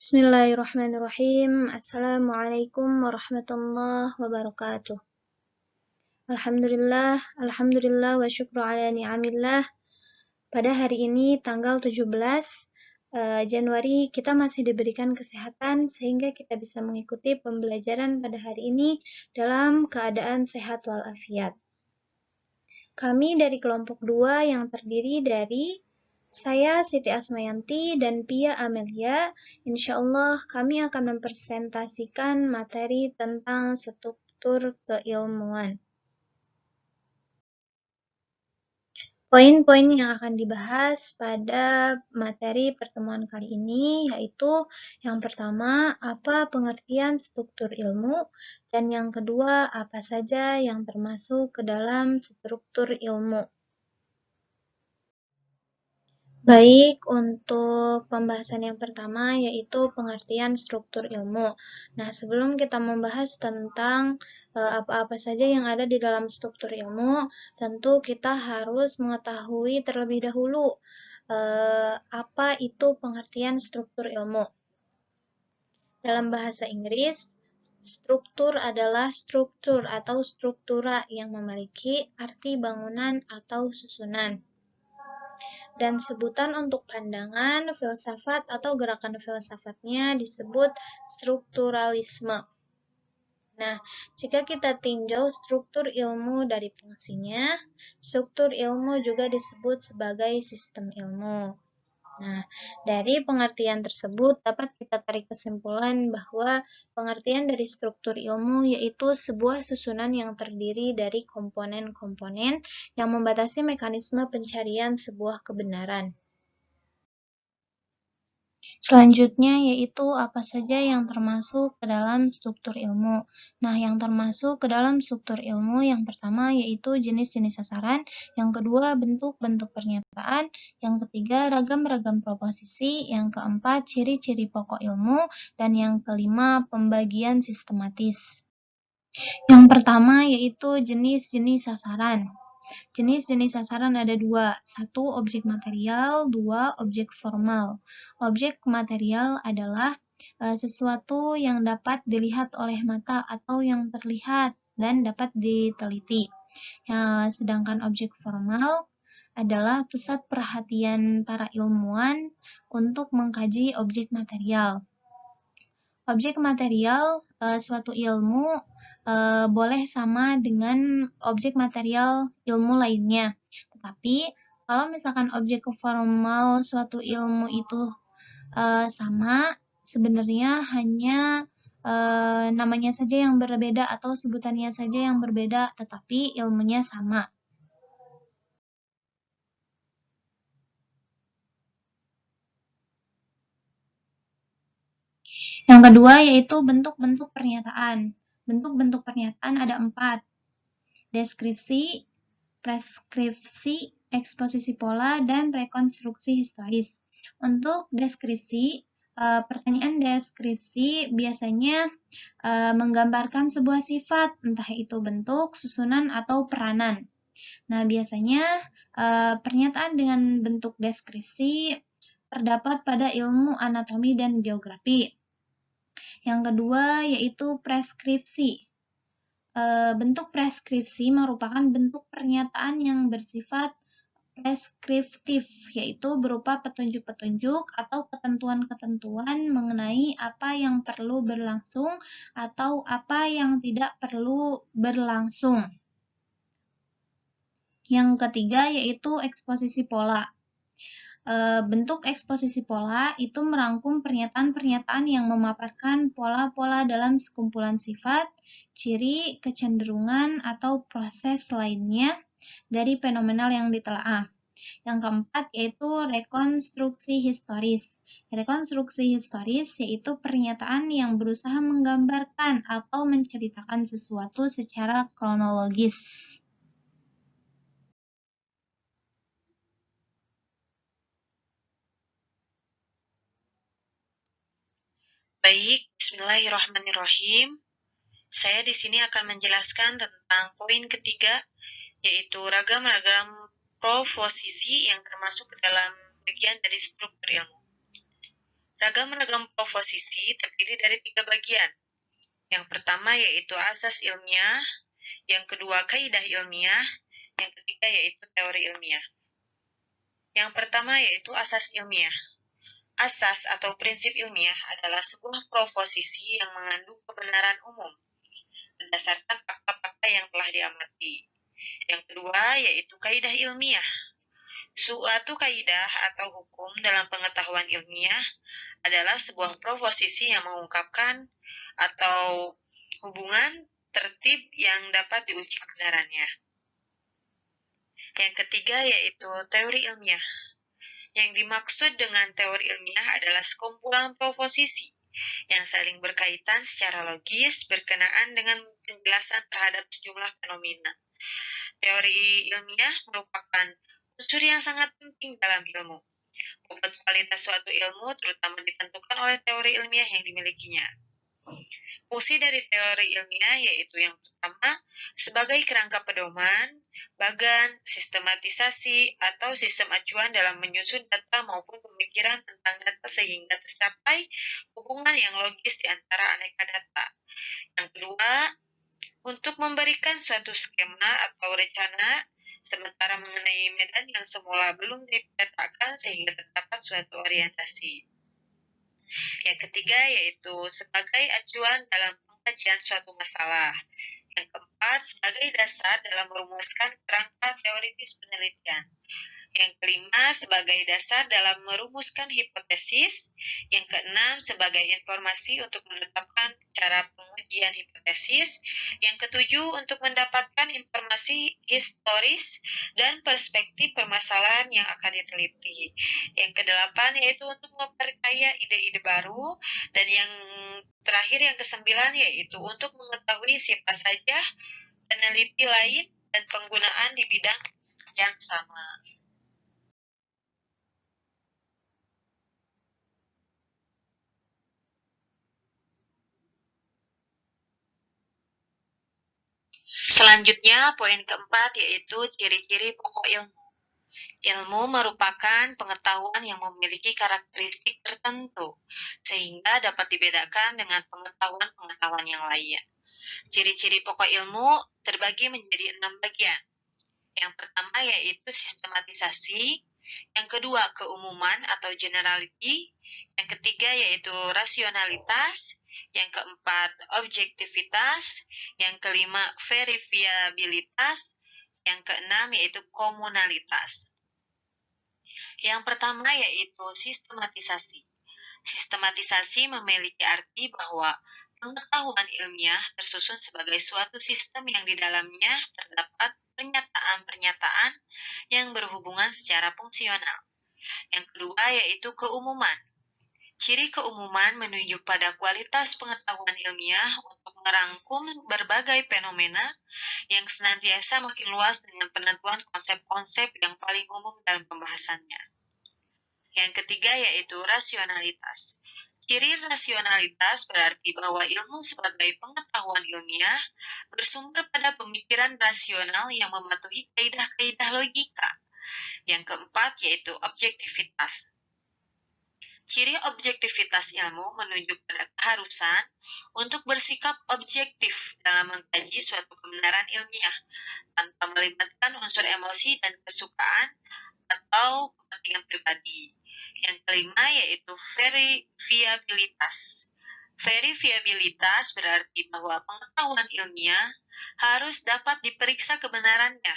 Bismillahirrahmanirrahim. Assalamualaikum warahmatullahi wabarakatuh. Alhamdulillah wa syukru ala ni'amillah. Pada hari ini tanggal 17 Januari kita masih diberikan kesehatan sehingga kita bisa mengikuti pembelajaran pada hari ini dalam keadaan sehat walafiat. Kami dari kelompok 2 yang terdiri dari saya Siti Asmayanti dan Pia Amelia, insya Allah kami akan mempresentasikan materi tentang struktur keilmuan. Poin-poin yang akan dibahas pada materi pertemuan kali ini yaitu yang pertama, apa pengertian struktur ilmu, dan yang kedua, apa saja yang termasuk ke dalam struktur ilmu. Baik, untuk pembahasan yang pertama yaitu pengertian struktur ilmu. Nah, sebelum kita membahas tentang apa-apa saja yang ada di dalam struktur ilmu, tentu kita harus mengetahui terlebih dahulu apa itu pengertian struktur ilmu. Dalam bahasa Inggris, struktur adalah struktur atau struktura yang memiliki arti bangunan atau susunan. Dan sebutan untuk pandangan, filsafat, atau gerakan filsafatnya disebut strukturalisme. Nah, jika kita tinjau struktur ilmu dari fungsinya, struktur ilmu juga disebut sebagai sistem ilmu. Nah, dari pengertian tersebut dapat kita tarik kesimpulan bahwa pengertian dari struktur ilmu yaitu sebuah susunan yang terdiri dari komponen-komponen yang membatasi mekanisme pencarian sebuah kebenaran. Selanjutnya yaitu apa saja yang termasuk ke dalam struktur ilmu. Nah, yang termasuk ke dalam struktur ilmu yang pertama yaitu jenis-jenis sasaran, yang kedua bentuk-bentuk pernyataan, yang ketiga ragam-ragam proposisi, yang keempat ciri-ciri pokok ilmu, dan yang kelima pembagian sistematis. Yang pertama yaitu jenis-jenis sasaran. Jenis-jenis sasaran ada dua, satu objek material, dua objek formal. Objek material adalah sesuatu yang dapat dilihat oleh mata atau yang terlihat dan dapat diteliti. Sedangkan objek formal adalah pusat perhatian para ilmuwan untuk mengkaji objek material. Objek material suatu ilmu boleh sama dengan objek material ilmu lainnya. Tetapi kalau misalkan objek formal suatu ilmu itu sama, sebenarnya hanya namanya saja yang berbeda atau sebutannya saja yang berbeda, tetapi ilmunya sama. Yang kedua yaitu bentuk-bentuk pernyataan. Bentuk-bentuk pernyataan ada 4. Deskripsi, preskripsi, eksposisi pola, dan rekonstruksi historis. Untuk deskripsi, pertanyaan deskripsi biasanya menggambarkan sebuah sifat, entah itu bentuk, susunan, atau peranan. Nah, biasanya pernyataan dengan bentuk deskripsi terdapat pada ilmu anatomi dan geografi. Yang kedua yaitu preskripsi. Bentuk preskripsi merupakan bentuk pernyataan yang bersifat preskriptif, yaitu berupa petunjuk-petunjuk atau ketentuan-ketentuan mengenai apa yang perlu berlangsung atau apa yang tidak perlu berlangsung. Yang ketiga yaitu eksposisi pola. Bentuk eksposisi pola itu merangkum pernyataan-pernyataan yang memaparkan pola-pola dalam sekumpulan sifat, ciri, kecenderungan, atau proses lainnya dari fenomenal yang ditelaah. Yang keempat yaitu rekonstruksi historis. Rekonstruksi historis yaitu pernyataan yang berusaha menggambarkan atau menceritakan sesuatu secara kronologis. Baik, bismillahirrahmanirrahim. Saya di sini akan menjelaskan tentang poin ketiga, yaitu ragam-ragam proposisi yang termasuk ke dalam bagian dari struktur ilmu. Ragam-ragam proposisi terdiri dari 3 bagian. Yang pertama yaitu asas ilmiah, yang kedua kaidah ilmiah, yang ketiga yaitu teori ilmiah. Yang pertama yaitu asas ilmiah. Asas atau prinsip ilmiah adalah sebuah proposisi yang mengandung kebenaran umum berdasarkan fakta-fakta yang telah diamati. Yang kedua yaitu kaidah ilmiah. Suatu kaidah atau hukum dalam pengetahuan ilmiah adalah sebuah proposisi yang mengungkapkan atau hubungan tertib yang dapat diuji kebenarannya. Yang ketiga yaitu teori ilmiah. Yang dimaksud dengan teori ilmiah adalah sekumpulan proposisi yang saling berkaitan secara logis berkenaan dengan penjelasan terhadap sejumlah fenomena. Teori ilmiah merupakan unsur yang sangat penting dalam ilmu. Bobot kualitas suatu ilmu terutama ditentukan oleh teori ilmiah yang dimilikinya. Fungsi dari teori ilmiah yaitu yang pertama, sebagai kerangka pedoman, bagan, sistematisasi, atau sistem acuan dalam menyusun data maupun pemikiran tentang data sehingga tercapai hubungan yang logis di antara aneka data. Yang kedua, untuk memberikan suatu skema atau rencana, sementara mengenai medan yang semula belum dipetakan sehingga terdapat suatu orientasi. Yang ketiga yaitu sebagai acuan dalam pengkajian suatu masalah. Yang keempat, sebagai dasar dalam merumuskan kerangka teoritis penelitian. Yang kelima, sebagai dasar dalam merumuskan hipotesis. Yang keenam, sebagai informasi untuk menetapkan cara pengujian hipotesis. Yang ketujuh, untuk mendapatkan informasi historis dan perspektif permasalahan yang akan diteliti. Yang kedelapan, yaitu untuk memperkaya ide-ide baru. Dan yang terakhir, yang kesembilan, yaitu untuk mengetahui siapa saja peneliti lain dan penggunaan di bidang yang sama. Selanjutnya, poin keempat yaitu ciri-ciri pokok ilmu. Ilmu merupakan pengetahuan yang memiliki karakteristik tertentu, sehingga dapat dibedakan dengan pengetahuan-pengetahuan yang lain. Ciri-ciri pokok ilmu terbagi menjadi 6 bagian. Yang pertama yaitu sistematisasi, yang kedua keumuman atau generality, yang ketiga yaitu rasionalitas, yang keempat objektivitas, yang kelima verifiabilitas, yang keenam yaitu komunalitas. Yang pertama yaitu sistematisasi. Sistematisasi memiliki arti bahwa pengetahuan ilmiah tersusun sebagai suatu sistem yang di dalamnya terdapat pernyataan-pernyataan yang berhubungan secara fungsional. Yang kedua yaitu keumuman. Ciri keumuman menunjuk pada kualitas pengetahuan ilmiah untuk merangkum berbagai fenomena yang senantiasa makin luas dengan penentuan konsep-konsep yang paling umum dalam pembahasannya. Yang ketiga yaitu rasionalitas. Ciri rasionalitas berarti bahwa ilmu sebagai pengetahuan ilmiah bersumber pada pemikiran rasional yang mematuhi kaidah-kaidah logika. Yang keempat yaitu objektivitas. Ciri objektivitas ilmu menunjuk pada keharusan untuk bersikap objektif dalam mengkaji suatu kebenaran ilmiah tanpa melibatkan unsur emosi dan kesukaan atau kepentingan pribadi. Yang kelima yaitu verifiabilitas. Verifiabilitas berarti bahwa pengetahuan ilmiah harus dapat diperiksa kebenarannya,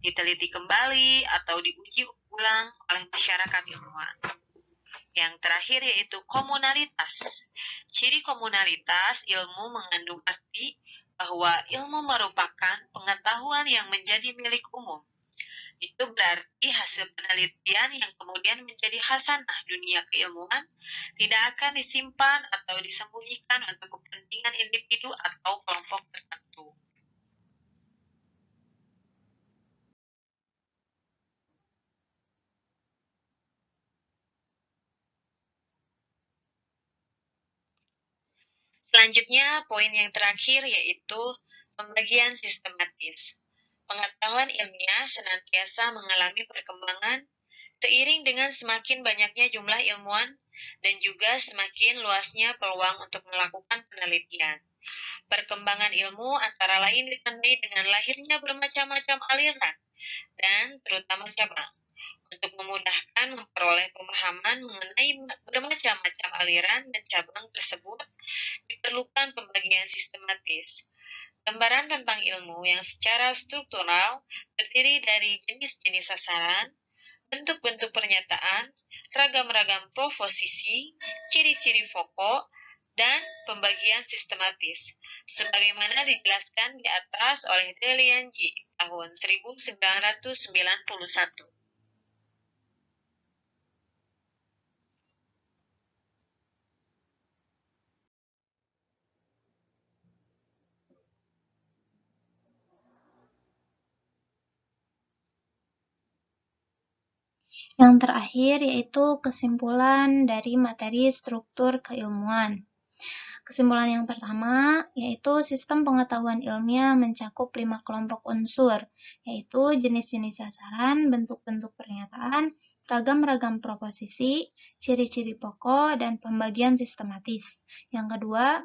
diteliti kembali atau diuji ulang oleh masyarakat ilmuwan. Yang terakhir yaitu komunalitas. Ciri komunalitas ilmu mengandung arti bahwa ilmu merupakan pengetahuan yang menjadi milik umum. Itu berarti hasil penelitian yang kemudian menjadi khasanah dunia keilmuan tidak akan disimpan atau disembunyikan untuk kepentingan individu atau kelompok tertentu. Selanjutnya, poin yang terakhir yaitu pembagian sistematis. Pengetahuan ilmiah senantiasa mengalami perkembangan seiring dengan semakin banyaknya jumlah ilmuwan dan juga semakin luasnya peluang untuk melakukan penelitian. Perkembangan ilmu antara lain ditandai dengan lahirnya bermacam-macam aliran dan terutama cabang. Untuk memudahkan memperoleh pemahaman mengenai bermacam-macam aliran dan cabang tersebut, diperlukan pembagian sistematis. Gambaran tentang ilmu yang secara struktural terdiri dari jenis-jenis sasaran, bentuk-bentuk pernyataan, ragam-ragam proposisi, ciri-ciri pokok, dan pembagian sistematis, sebagaimana dijelaskan di atas oleh Delian G. tahun 1991. Yang terakhir yaitu kesimpulan dari materi struktur keilmuan. Kesimpulan yang pertama yaitu sistem pengetahuan ilmiah mencakup 5 kelompok unsur, yaitu jenis-jenis sasaran, bentuk-bentuk pernyataan, ragam-ragam proposisi, ciri-ciri pokok, dan pembagian sistematis. Yang kedua,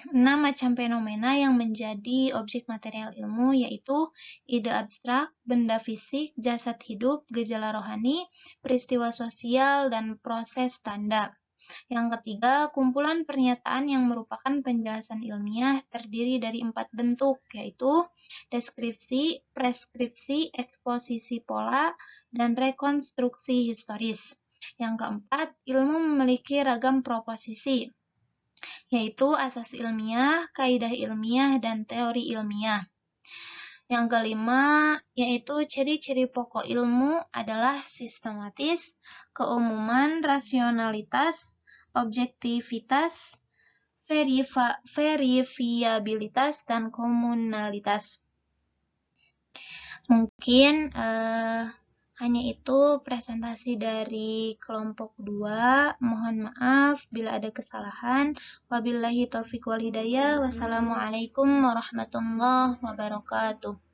6 macam fenomena yang menjadi objek material ilmu, yaitu ide abstrak, benda fisik, jasad hidup, gejala rohani, peristiwa sosial, dan proses tanda. Yang ketiga, kumpulan pernyataan yang merupakan penjelasan ilmiah terdiri dari 4 bentuk, yaitu deskripsi, preskripsi, eksposisi pola, dan rekonstruksi historis. Yang keempat, ilmu memiliki ragam proposisi, yaitu asas ilmiah, kaidah ilmiah, dan teori ilmiah. Yang kelima, yaitu ciri-ciri pokok ilmu adalah sistematis, keumuman, rasionalitas, objektivitas, verifiabilitas, dan komunalitas. Mungkin hanya itu presentasi dari kelompok 2. Mohon maaf bila ada kesalahan. Wabillahi taufiq wal hidayah. Wassalamualaikum warahmatullahi wabarakatuh.